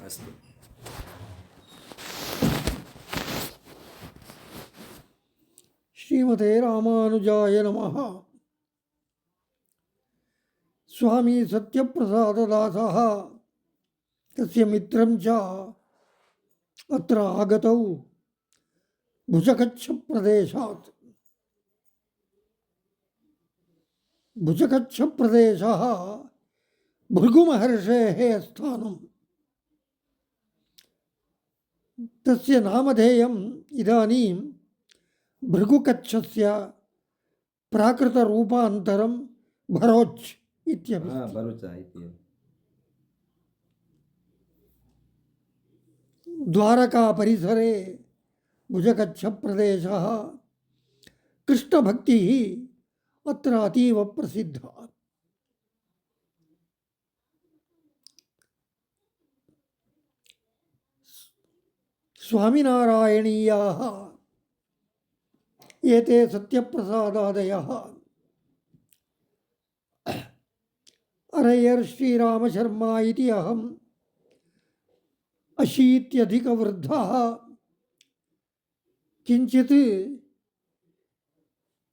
अस्तु। श्रीमते रामानुजाय नमः। स्वामी सत्यप्रसाददासः तस्य मित्रं च अत्र आगतौ भुजगच्छप्रदेशात्। भुजगच्छप्रदेशः भृगुमहर्षेः स्थानं। तस्य नामधेयम् इदानीं भृगुकच्छस्य प्राकृतरूपान्तरं भरोच् इत्यपि। भरूच इति। द्वारका परिसरे भुजगच्छप्रदेशः। कृष्णभक्तिः अत्र अतीव प्रसिद्धा। स्वामिनारायणीयाः एते सत्यप्रसादादयः अरयर् श्रीरामशर्मा इति अहम् 80 किञ्चित्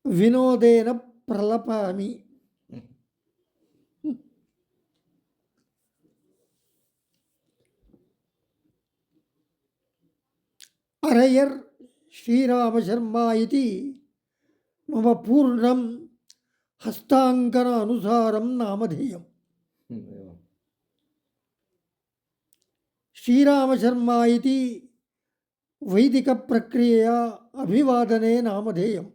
विनोदेन प्रलपामि। अरयर् श्रीरामशर्मा इति मम पूर्णं हस्ताङ्कन अनुसारं नामधेयम्। श्रीरामशर्मा इति वैदिकप्रक्रियया अभिवादने नामधेयम्।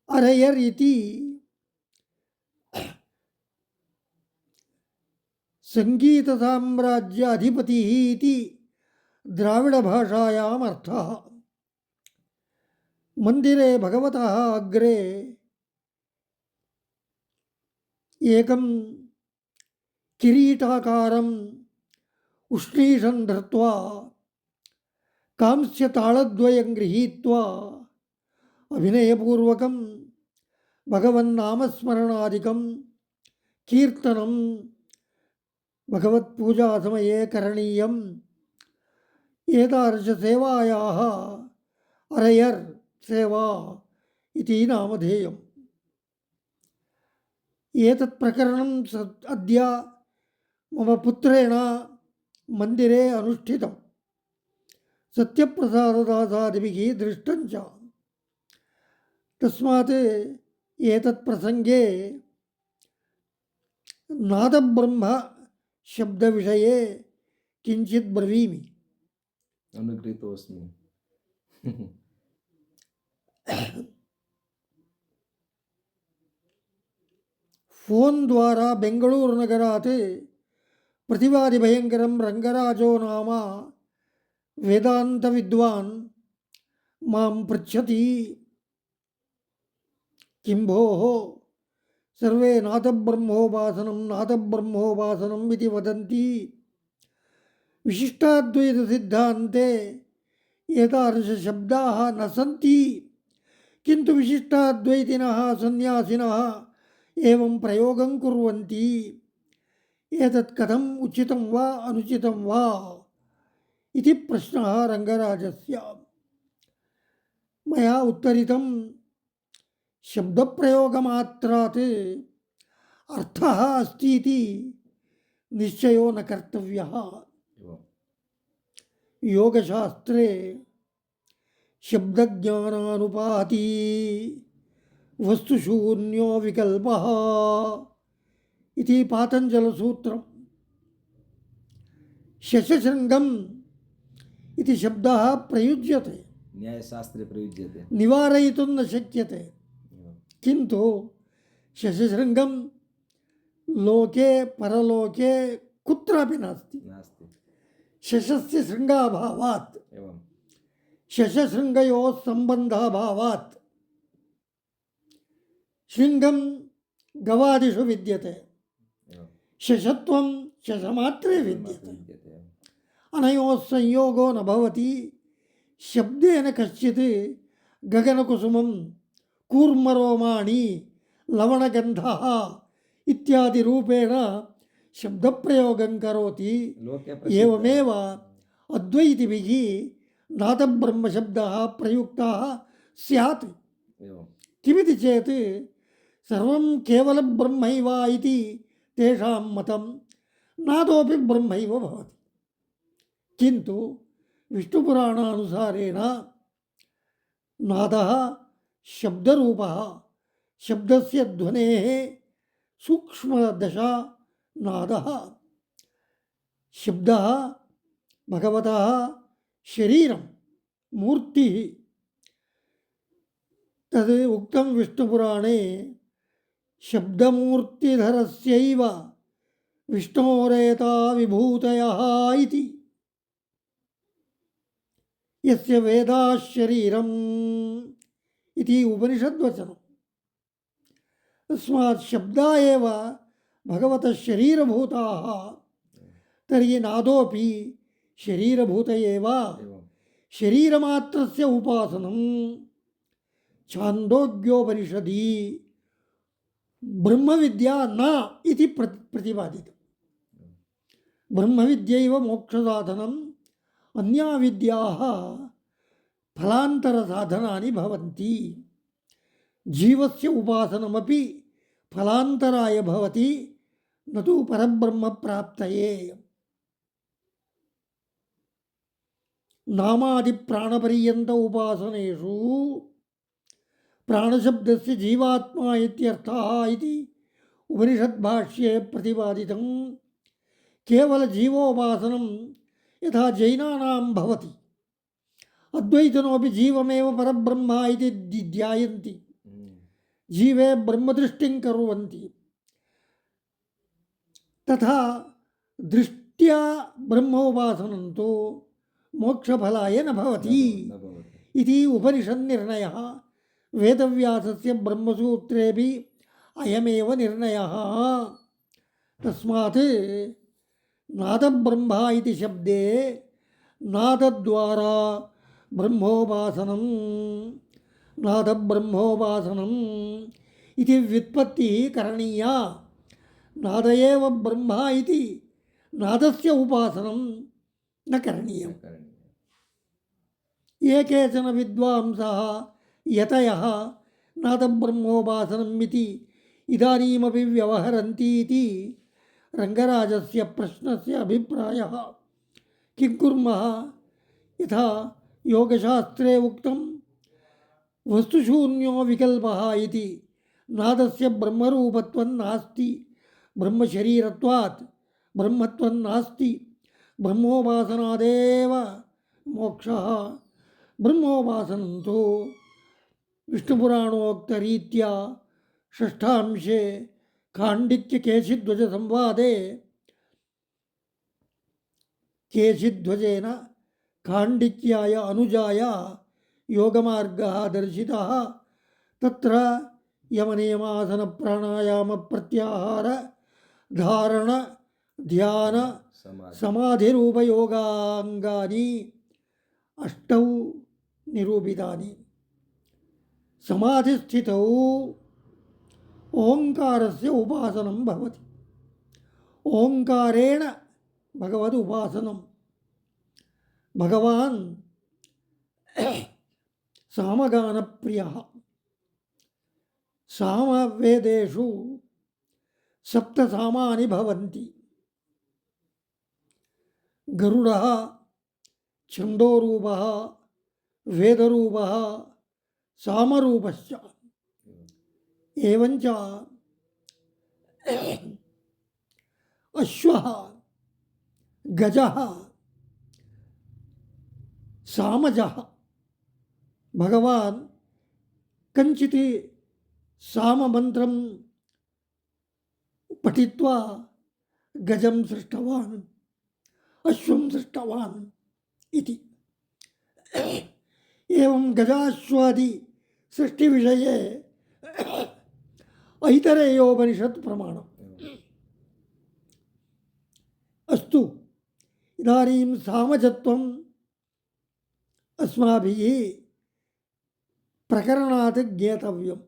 अरयर् इति सङ्गीतसाम्राज्य अधिपतिः इति द्राविडभाषायाम् अर्थः। मन्दिरे भगवतः अग्रे एकं किरीटाकारम् उष्णीषं धृत्वा कांस्यताळद्वयं गृहीत्वा अभिनयपूर्वकं भगवन्नामस्मरणादिकं कीर्तनं भगवत्पूजासमये करणीयम्। एतादृशसेवायाः अरयर् सेवा इति नामधेयम्। एतत् प्रकरणं अद्य मम पुत्रेण मन्दिरे अनुष्ठितं। सत्यप्रसाददासादिभिः दृष्टं च। तस्मात् एतत् प्रसङ्गे नादब्रह्म शब्दविषये किञ्चित् ब्रवीमि। अनुगृहीतोऽस्मि। फोन् द्वारा बेङ्गळूरुनगरात् प्रतिवादिभयङ्करं रङ्गराजो नाम वेदान्तविद्वान् मां पृच्छति, किं भोः सर्वे नादब्रह्मोपासनम् इति वदन्ति। विशिष्टाद्वैतसिद्धान्ते एतादृशशब्दाः न सन्ति, किन्तु विशिष्टाद्वैतिनः सन्न्यासिनः एवं प्रयोगं कुर्वन्ति। एतत् कथम् उचितं वा अनुचितं वा इति प्रश्नः रङ्गराजस्य। मया उत्तरितं, शब्दप्रयोगमात्रात् अर्थः अस्ति इति निश्चयो न कर्तव्यः। योगशास्त्रे शब्दज्ञानानुपाती वस्तुशून्यो विकल्पः इति पातञ्जलसूत्रम्। शशशृङ्गम् इति शब्दः प्रयुज्यते, न्यायशास्त्रे प्रयुज्यते, निवारयितुं न शक्यते। किन्तु शशशृङ्गं लोके परलोके कुत्रापि नास्ति। शशस्य शृङ्गाभावात्, शशशृङ्गयोः सम्बन्धाभावात् शृङ्गं गवादिषु विद्यते, शशत्वं शशमात्रे विद्यते। अनयोः संयोगो न भवति। शब्देन कश्चित् गगनकुसुमं कूर्मरोमाणि लवणगन्धः इत्यादि रूपेण शब्दप्रयोगं करोति लोके एवमेव अद्वैतिभिः नादब्रह्मशब्दः प्रयुक्तः स्यात्। एवं किमिति चेत् सर्वं केवलं ब्रह्मैव इति तेषां मतं, नादोपि ब्रह्मैव भवति। किन्तु विष्णुपुराणानुसारेण नादः शब्दरूपः, शब्दस्य ध्वनेः सूक्ष्मदशा नादः। शब्दः भगवतः शरीरं मूर्तिः। तद् उक्तं विष्णुपुराणे शब्दमूर्तिधरस्यैव विष्णोरेता विभूतयः इति। यस्य वेदाः शरीरम् इति उपनिषद्वचनं। तस्मात् शब्दा एव भगवतः शरीरभूताः, तर्हि नादोपि शरीरभूत एव। एवं शरीरमात्रस्य उपासनं छान्दोग्योपनिषदि ब्रह्मविद्या न इति प्रतिपादितं। ब्रह्मविद्यैव मोक्षसाधनम्, अन्या विद्याः फलान्तरसाधनानि भवन्ति। जीवस्य उपासनमपि फलान्तराय भवति, न तु परब्रह्मप्राप्तये। नामादिप्राणपर्यन्त उपासनेषु प्राणशब्दस्य जीवात्मा इत्यर्थः इति उपनिषद्भाष्ये प्रतिपादितं। केवलजीवोपासनं यथा जैनानां भवति, अद्वैतनोपि जीवमेव परब्रह्म इति ध्यायन्ति, जीवे ब्रह्मदृष्टिं कुर्वन्ति। तथा दृष्ट्या ब्रह्मोपासनं तु मोक्षफलाय न भवति इति उपनिषन्निर्णयः। वेदव्यासस्य ब्रह्मसूत्रेऽपि अयमेव निर्णयः। तस्मात् नादब्रह्म इति शब्दे नादद्वारा ब्रह्मोपासनं, नादब्रह्मोपासनम् इति व्युत्पत्तिः करणीया। नाद एव ब्रह्म इति नादस्य उपासनं न करणीयम्। ये केचन विद्वांसः यतयः नादब्रह्मोपासनम् इति इदानीमपि व्यवहरन्ति इति रङ्गराजस्य प्रश्नस्य अभिप्रायः। किं कुर्मः? यथा योगशास्त्रे उक्तं वस्तुशून्यो विकल्पः इति, नादस्य ब्रह्मरूपत्वं नास्ति, ब्रह्मशरीरत्वात् ब्रह्मत्वं नास्ति, ब्रह्मोपासनादेव मोक्षः। ब्रह्मोपासनं तु विष्णुपुराणोक्तरीत्या षष्ठांशे खाण्डित्यकेशिध्वजसंवादे केशिध्वजेन खाण्डित्याय अनुजाय योगमार्गः दर्शितः। तत्र यमनियमासनप्राणायामप्रत्याहार धारण ध्यान समाधिरूपयोगाङ्गानि अष्टौ निरूपितानि। समाधिस्थितौ ओङ्कारस्य उपासनं भवति। ओङ्कारेण भगवदुपासनं। भगवान् सामगानप्रियः। सामवेदेषु सप्तसामानि भवन्ति। गरुडः छन्दोरूपः, वेदरूपः, सामरूपश्च। एवञ्च अश्वः, गजः, सामजः। भगवान् कञ्चित् साममन्त्रं पठित्वा गजं सृष्टवान्, अश्वं सृष्टवान् इति। एवं गजाश्वादि सृष्टिविषये ऐतरेयोपनिषत् प्रमाणम्। अस्तु, इदानीं सामजत्वम् अस्माभिः प्रकरणात् ज्ञेतव्यम्।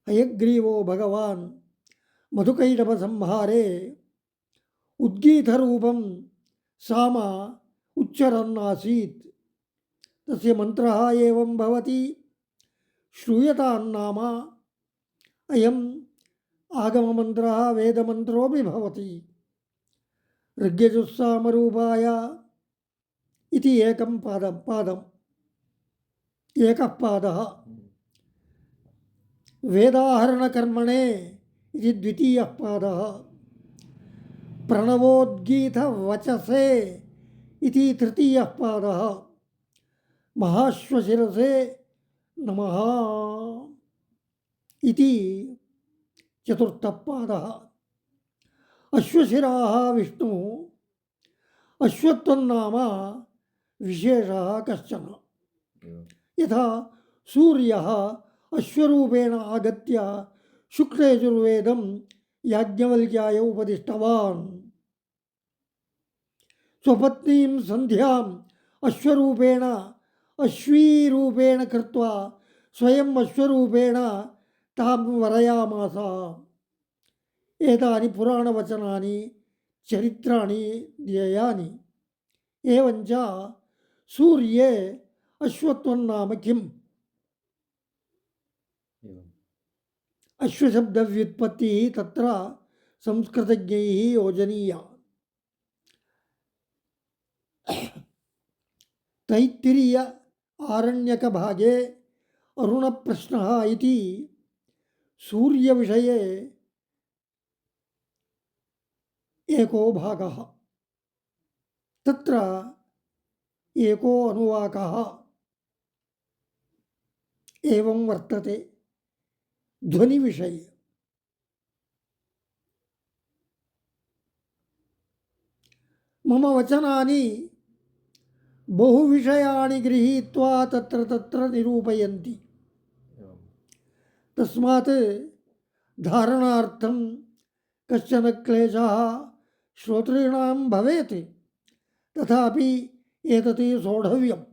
हयग्रीवो भगवान् मधुकैटभसंहारे उद्गीतरूपं साम उच्चरन्नासीत् तस्य मन्त्रः एवं भवति श्रूयतान्नाम अयम् आगममन्त्रः वेदमन्त्रोऽपि भवति ऋग्यजुस्सामरूपाय इति एकं पादम् एकः पादः वेदाहरणकर्मणे इति द्वितीयः पादः प्रणवोद्गीतवचसे इति तृतीयः पादः महाश्वशिरसे नमः इति चतुर्थः पादः अश्वशिराः विष्णुः अश्वत्वन्नाम विशेषः कश्चन एवं यथा सूर्यः अश्वरूपेण आगत्य शुक्लयजुर्वेदं याज्ञवल्क्याय उपदिष्टवान् स्वपत्नीं सन्ध्याम् अश्वरूपेण अश्वीरूपेण कृत्वा स्वयम् अश्वरूपेण तां वरयामास एतानि पुराणवचनानि चरित्राणि ध्येयानि एवञ्च सूर्ये अश्वत्वं किम् एवम् अश्वशब्दव्युत्पत्तिः तत्र संस्कृतज्ञैः योजनीया तैत्तिरीय आरण्यकभागे अरुणप्रश्नः इति सूर्यविषये एको भागः तत्र एको अनुवाकः एवं वर्तते ध्वनिविषये मम वचनानि बहुविषयाणि गृहीत्वा तत्र तत्र निरूपयन्ति एवं तस्मात् धारणार्थं कश्चन क्लेशः श्रोतॄणां भवेत् तथापि एतत् सोढव्यम्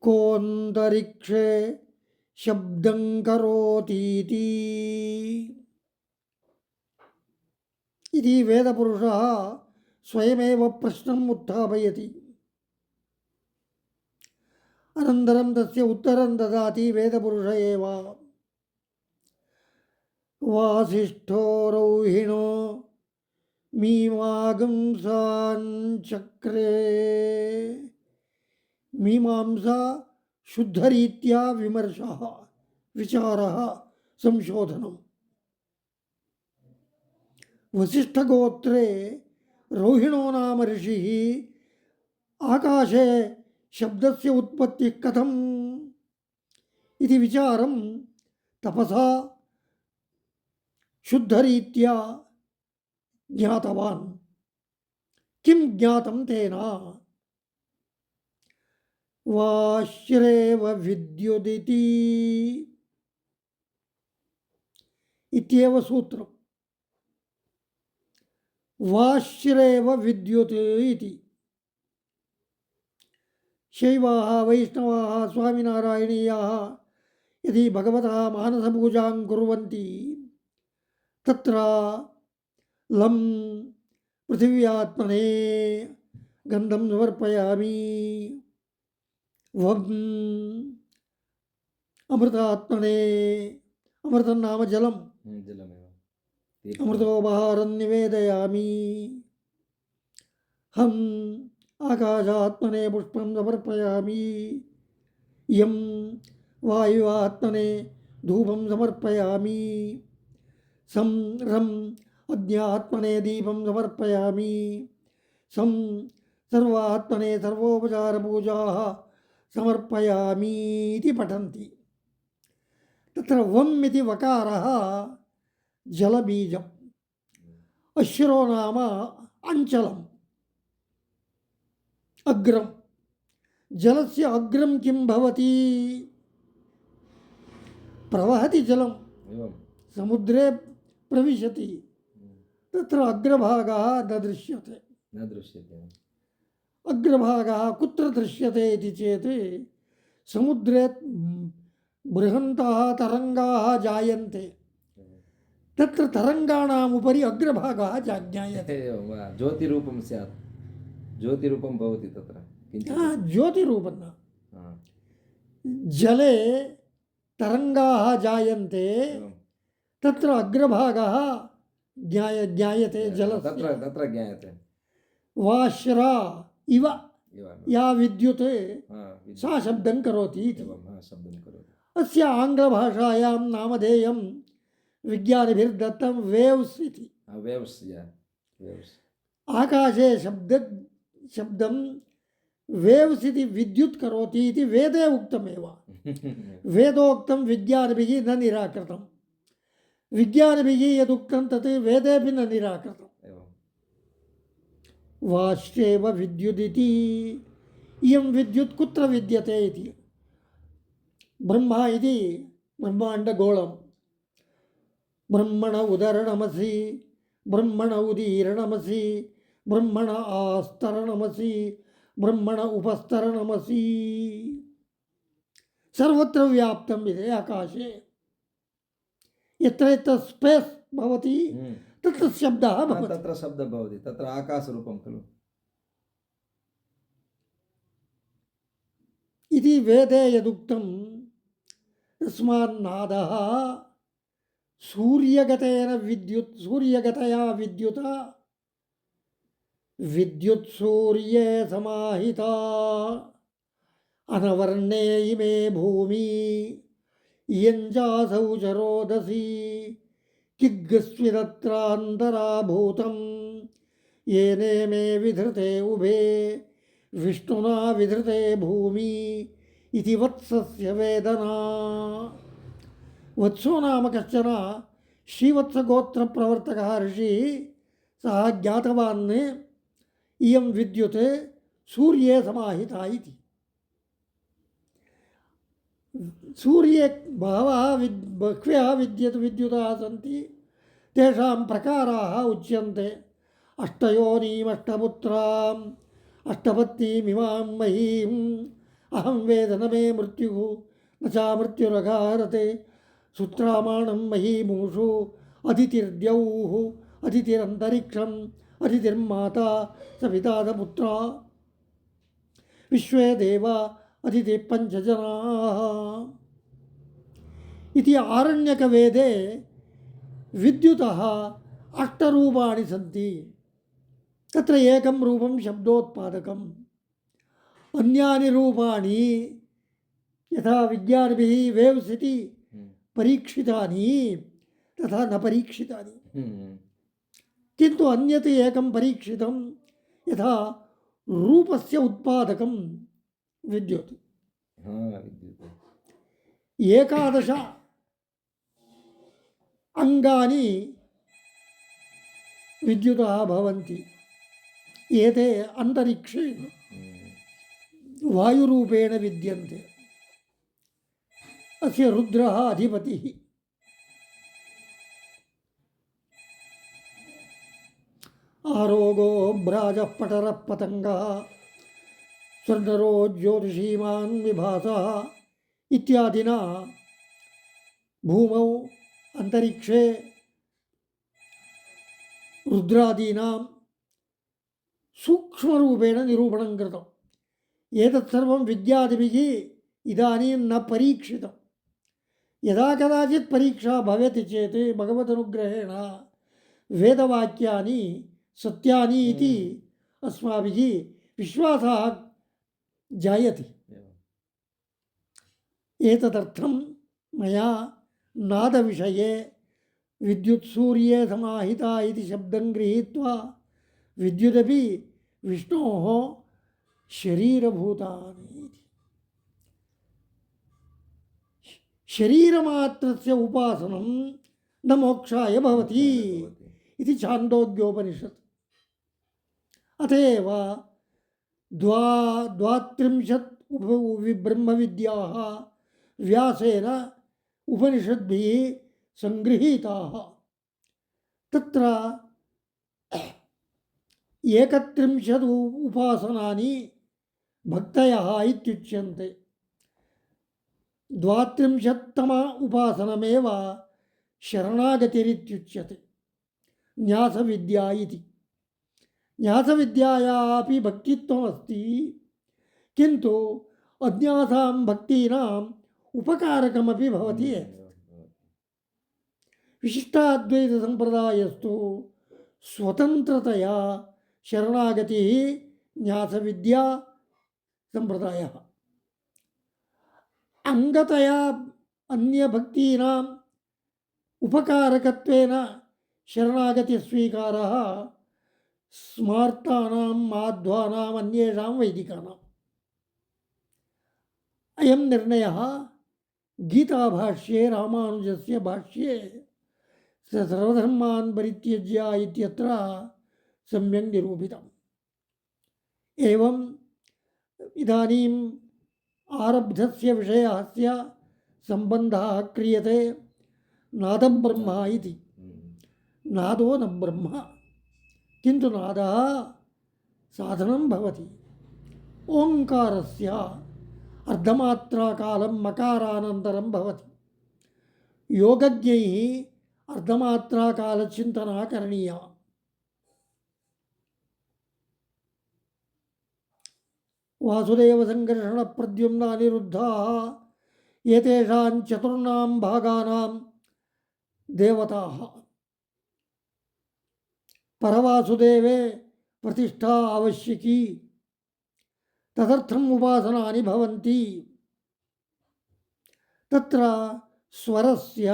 कोऽन्तरिक्षे शब्दं करोतीति इति वेदपुरुषः स्वयमेव प्रश्नम् उत्थापयति अनन्तरं तस्य उत्तरं ददाति वेदपुरुष एव वासिष्ठो रौहिणो मीमांसाञ्चक्रे मीमांसा शुद्धरीत्या विमर्शः विचारः संशोधनम् वसिष्ठगोत्रे रोहिणो नाम ऋषिः आकाशे शब्दस्य उत्पत्तिः कथम् इति विचारं तपसा शुद्धरीत्या ज्ञातवान् किं ज्ञातं तेन वाश्रेव विद्युदिति इत्येव सूत्रम् वाश्रेव विद्युत् इति शैवाः वैष्णवाः स्वामिनारायणीयाः यदि भगवतः मानसपूजां कुर्वन्ति तत्र लं पृथिव्यात्मने गन्धं समर्पयामि वम् अमृतात्मने अमृतं नाम जलम् जलमेव अमृतोपहारं निवेदयामि हम आकाशात्मने पुष्पं समर्पयामि यं वायुआत्मने धूपं समर्पयामि सं रम् अग्न्यात्मने दीपं समर्पयामि सं सर्वात्मने सर्वोपचारपूजाः समर्पयामि इति पठन्ति तत्र वम् इति वकारः जलबीजम् अश्रो नाम अञ्चलम् अग्रं जलस्य अग्रं किं भवति प्रवहति जलं एवं समुद्रे प्रविशति तत्र अग्रभागः न दृश्यते न दृश्यते अग्रभागः कुत्र दृश्यते इति चेत् समुद्रे बृहन्तः तरङ्गाः जायन्ते एवं। तत्र तरङ्गाणाम् उपरि अग्रभागः ज्ञायते। एवं वा ज्योतिरूपं स्यात् ज्योतिरूपं भवति तत्र किञ्चित् ज्योतिरूपं न, हा, जले तरङ्गाः जायन्ते एवं। तत्र अग्रभागः ज्ञायते तत्र जलस्य। तत्र ज्ञायते वाश्रा इव इव या विद्युत् हा, सा शब्दं करोति इति। एवं हा शब्दं करोति अस्य आङ्ग्लभाषायां नामधेयं विज्ञानिभिर्दत्तं वेव्स् इति। वेव्स् या वेव्स् आकाशे शब्दं वेव्स् इति विद्युत् करोति इति वेदे उक्तमेव। वेदोक्तं विज्ञानिभिः न निराकृतं, विज्ञानिभिः यदुक्तं तत् वेदेपि न निराकृतम्। एवं। वाश्रेव विद्युदिति। इयं विद्युत् कुत्र विद्यते इति। ब्रह्मा इति ब्रह्माण्डगोलं ब्रह्मण उदरणमसि ब्रह्मण उदीरणमसि ब्रह्मण आस्तरणमसि ब्रह्मण उपस्तरणमसि सर्वत्र व्याप्तं विदे आकाशे। यत्र यत्र स्पेस् भवति तत्र शब्दः भवति। तत्र शब्दः भवति, तत्र आकाशरूपं खलु। इति वेदे यदुक्तं तस्मान्नादः सूर्यगतया विद्युता विद्युत्सूर्ये समाहिता अनवर्णे इमे भूमि यञ्जासौ च रोदसी किग्स्विदत्रान्तराभूतं येने मे विधृते उभे विष्णुना विधृते भूमि इति वत्सस्य वेदना। वत्सो नाम कश्चन श्रीवत्सगोत्रप्रवर्तकः ऋषिः, सः ज्ञातवान् इयं विद्युत् सूर्ये समाहिता इति। सूर्ये बह्व्यः विद्युताः सन्ति, तेषां प्रकाराः उच्यन्ते। अष्टयोनीमष्टपुत्राम् अष्टपत्नीमिमां महीम् अहं वेद न मे मृत्युः न चा मृत्युरघारते सुत्रामाणं महीमूषु अदितिर्द्यौः अदितिरन्तरिक्षम् अदितिर्माता सविता च पुत्रा विश्वे देवा अदितिः पञ्चजनाः इति आरण्यकवेदे विद्युतः अष्टरूपाणि सन्ति। तत्र एकं रूपं शब्दोत्पादकम्, अन्यानि रूपाणि यथा विज्ञानिभिः वेव्स् इति परीक्षितानि तथा न परीक्षितानि, किन्तु अन्यत् एकं परीक्षितं यथा रूपस्य उत्पादकं विद्युत्। एकादश अङ्गानि विद्युतः भवन्ति। एते अन्तरिक्षे वायुरूपेण विद्यन्ते। अस्य रुद्रः अधिपतिः। आरोगो भ्राजः पटरः पतङ्गः स्वर्णरो ज्योतिषीमान् विभासः इत्यादिना भूमौ अन्तरिक्षे रुद्रादीनां सूक्ष्मरूपेण निरूपणं कृतम्। एतत् सर्वं विज्ञानिभिः इदानीं न परीक्षितं। यदा कदाचित् परीक्षा भवति चेत् भगवदनुग्रहेण वेदवाक्यानि सत्यानि इति अस्माभिः विश्वासः जायते। एतदर्थं मया नादविषये विद्युत्सूर्ये समाहिता इति शब्दं गृहीत्वा विद्युदपि विष्णोः शरीरभूतानि इति। शरीरमात्रस्य उपासनं न मोक्षाय भवति इति छान्दोग्योपनिषत्। अत एव द्वात्रिंशत् ब्रह्मविद्याः व्यासेन उपनिषद्भिः सङ्गृहीताः। तत्र 31 उपासनानि भक्तयः इत्युच्यन्ते। द्वात्रिंशत्तम उपासनमेव शरणागतिरित्युच्यते न्यासविद्या इति। न्यासविद्यायापि भक्तित्वमस्ति, किन्तु अज्ञासां भक्तीनाम् उपकारकमपि भवति। विशिष्टाद्वैतसम्प्रदायस्तु स्वतन्त्रतया शरणागतिः न्यासविद्या सम्प्रदायः। अंगतया अन्यभक्तीनाम् उपकारकत्वेन शरणागतिस्वीकारः स्मार्तानां माध्वानाम् अन्येषां वैदिकानाम्। अयं निर्णयः गीताभाष्ये रामानुजस्य भाष्ये सर्वधर्मान् परित्यज्य इत्यत्र सम्यक् निरूपितम्। एवम् इदानीम् आरब्धस्य विषयस्य सम्बन्धः क्रियते नादब्रह्म इति। नादो न ब्रह्म, किन्तु नादः साधनं भवति। ओङ्कारस्य अर्धमात्राकालं मकारानन्तरं भवति। योगज्ञैः अर्धमात्राकालचिन्तना करणीया। वासुदेवसङ्कर्षणप्रद्युम्नानिरुद्धाः एतेषां चतुर्णां भागानां देवताः। परवासुदेवे प्रतिष्ठा आवश्यकी, तदर्थम् उपासनानि भवन्ति। तत्र स्वरस्य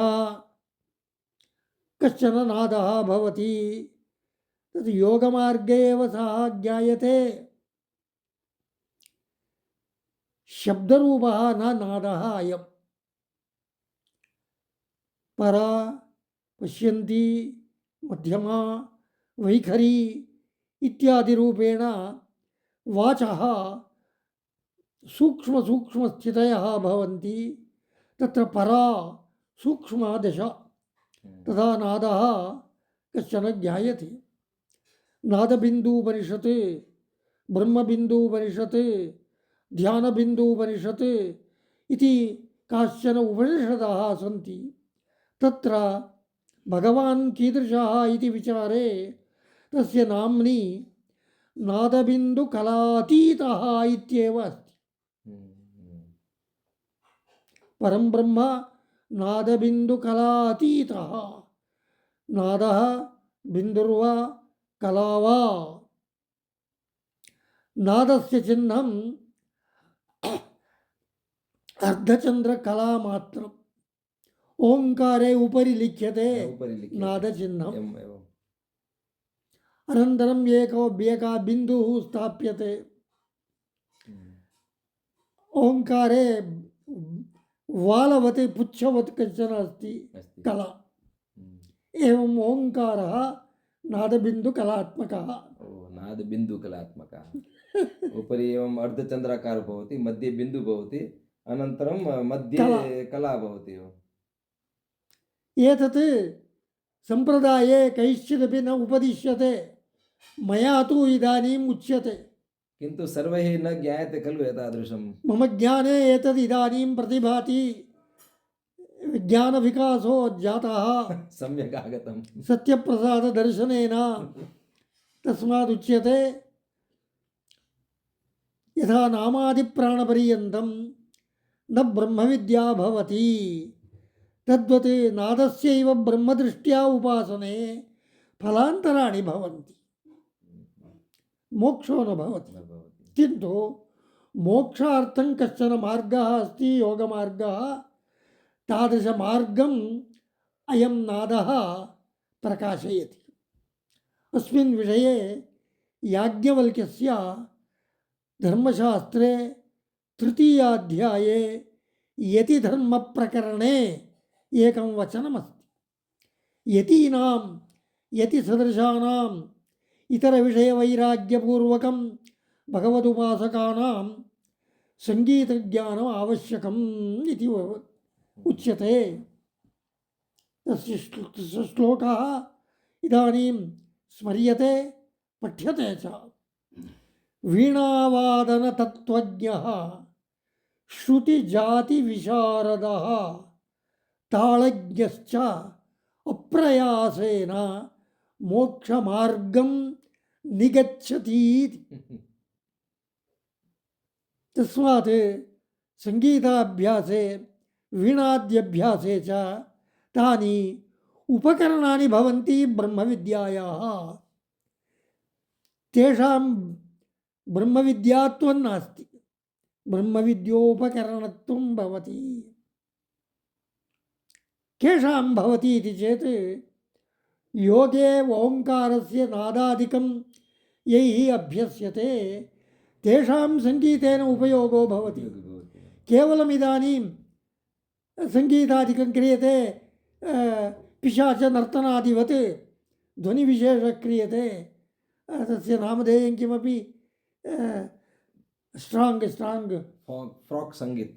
कश्चन नादः भवति, तद् योगमार्गे एव सः ज्ञायते। शब्दरूपः न नादः अयम्। परा, पश्यन्ति, मध्यमा, वैखरी इत्यादिरूपेण वाचः सूक्ष्मसूक्ष्मस्थितयः भवन्ति। तत्र परा सूक्ष्मा दशा, तदा नादः कश्चन ज्ञायते। नादबिन्दूपनिषत्, ब्रह्मबिन्दूपनिषत्, ध्यानबिन्दूपनिषत् इति काश्चन उपनिषदः सन्ति। तत्र भगवान् कीदृशः इति विचारे तस्य नाम्नि नादबिन्दुकलातीतः इत्येव अस्ति। परं ब्रह्म नादबिन्दुकलातीतः। नादः बिन्दुर्वा कला वा। नादस्य चिह्नं अर्धचन्द्रकलामात्रम्। ओंकारे उपरि लिख्यते नादचिह्नम्। अनन्तरम् एका बिन्दुः स्थाप्यते। ओंकारे वालवत् पुच्छवत् कश्चन अस्ति कला। एवम् ओंकारः नादबिन्दुकलात्मकः। नादबिन्दुकलात्मकः। उपरि एवम् अर्धचन्द्राकारः भवति, मध्ये बिन्दुः भवति, अनन्तरं मध्ये कला भवति। एतत् सम्प्रदाये कैश्चिदपि न उपदिश्यते। मया तु इदानीम् उच्यते, किन्तु सर्वैः न ज्ञायते खलु एतादृशं। मम ज्ञाने एतद् इदानीं प्रतिभाति। ज्ञानविकासो जातः सम्यक् आगतं सत्यप्रसाददर्शनेन। तस्मादुच्यते यथा नामादिप्राणपर्यन्तं न ब्रह्मविद्या भवति, तद्वत् नादस्यैव ब्रह्मदृष्ट्या उपासने फलान्तराणि भवन्ति, मोक्षो न भवति। किन्तु मोक्षार्थं कश्चन मार्गः अस्ति, योगमार्गः। तादृशमार्गम् अयं नादः प्रकाशयति। अस्मिन् विषये याज्ञवल्क्यस्य धर्मशास्त्रे तृतीयाध्याये यतिधर्मप्रकरणे एकं वचनमस्ति। यतीनां यतिसदृशानाम् इतरविषयवैराग्यपूर्वकं भगवदुपासकानां सङ्गीतज्ञानम् आवश्यकम् इति उच्यते। तस्य श्लोकः इदानीं स्मर्यते, पठ्यते च। वीणावादनतत्त्वज्ञः श्रुतिजातिविशारदः ताळज्ञश्च अप्रयासेन मोक्षमार्गं निगच्छति। तस्मात् संगीताभ्यासे वीणाद्यभ्यासे च तानि उपकरणानि भवन्ति ब्रह्मविद्यायाः। तेषां ब्रह्मविद्यात्वं नास्ति, ब्रह्मविद्योपकरणत्वं भवति। केषां भवति इति चेत् योगे ओङ्कारस्य नादादिकं यैः अभ्यस्यते तेषां संगीतेन उपयोगो भवति। केवलम् इदानीं संगीतादिकं क्रियते पिशाचनर्तनादिवत् ध्वनिविशेषः क्रियते, तस्य नामधेयं किमपि स्ट्राङ्ग् फ्राक् संगीत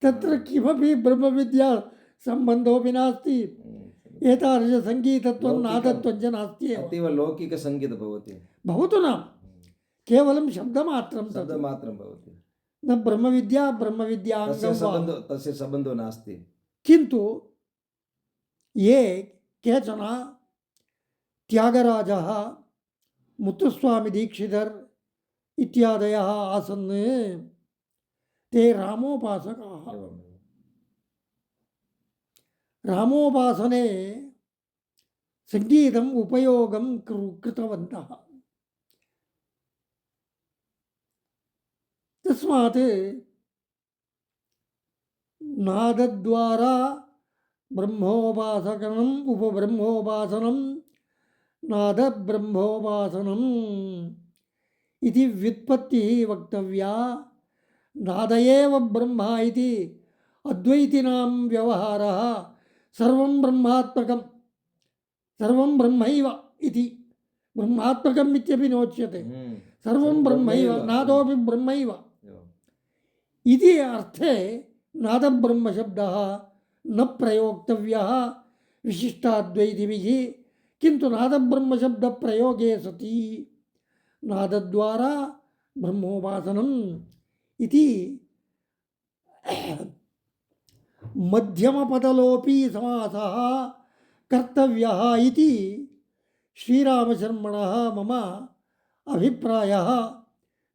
तत्र किमपि ब्रह्मविद्या सम्बन्धोऽपि नास्ति, एतादृशसङ्गीतत्वं नादत्वं च नास्ति एव। अतीव लौकिकसङ्गीतं भवति, भवतु न, केवलं शब्दमात्रं भवति, न ब्रह्मविद्याङ्गं वा। तस्य सम्बन्धो नास्ति। किन्तु ये केचन त्यागराजः, मुत्तुस्वामिदीक्षितर् इत्यादयः आसन्, ते रामोपासकाः। रामोपासने संगीतम् उपयोगं कृतवन्तः। तस्मात् नादद्वारा ब्रह्मोपासकम् उपब्रह्मोपासनं नादब्रह्मोपासनम् इति व्युत्पत्तिः वक्तव्या। नाद एव ब्रह्म इति अद्वैतिनां व्यवहारः सर्वं ब्रह्मात्मकं, सर्वं ब्रह्मैव इति, ब्रह्मात्मकम् इत्यपि नोच्यते, सर्वं ब्रह्मैव, नादोऽपि ब्रह्मैव इति अर्थे नादब्रह्मशब्दः न प्रयोक्तव्यः विशिष्टाद्वैतिभिः। किन्तु नादब्रह्मशब्दप्रयोगे सति नादद्वारा ब्रह्मोपासनम् इति मध्यमपदलोपी समासः कर्तव्यः इति श्रीरामशर्मणः मम अभिप्रायः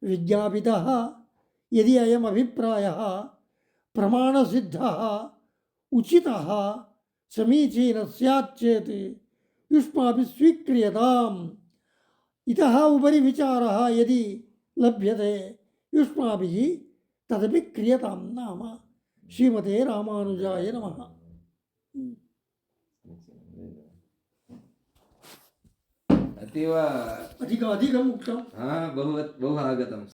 विज्ञापितः। यदि अयम् अभिप्रायः प्रमाणसिद्धः, उचितः, समीचीनः स्यात् चेत् युष्माभिः स्वीक्रियताम्। इतः उपरि विचारः यदि लभ्यते युष्माभिः तदपि क्रियतां नाम। श्रीमते रामानुजाय नमः। अतीव अधिकम् उक्तं। बहु आगतम्।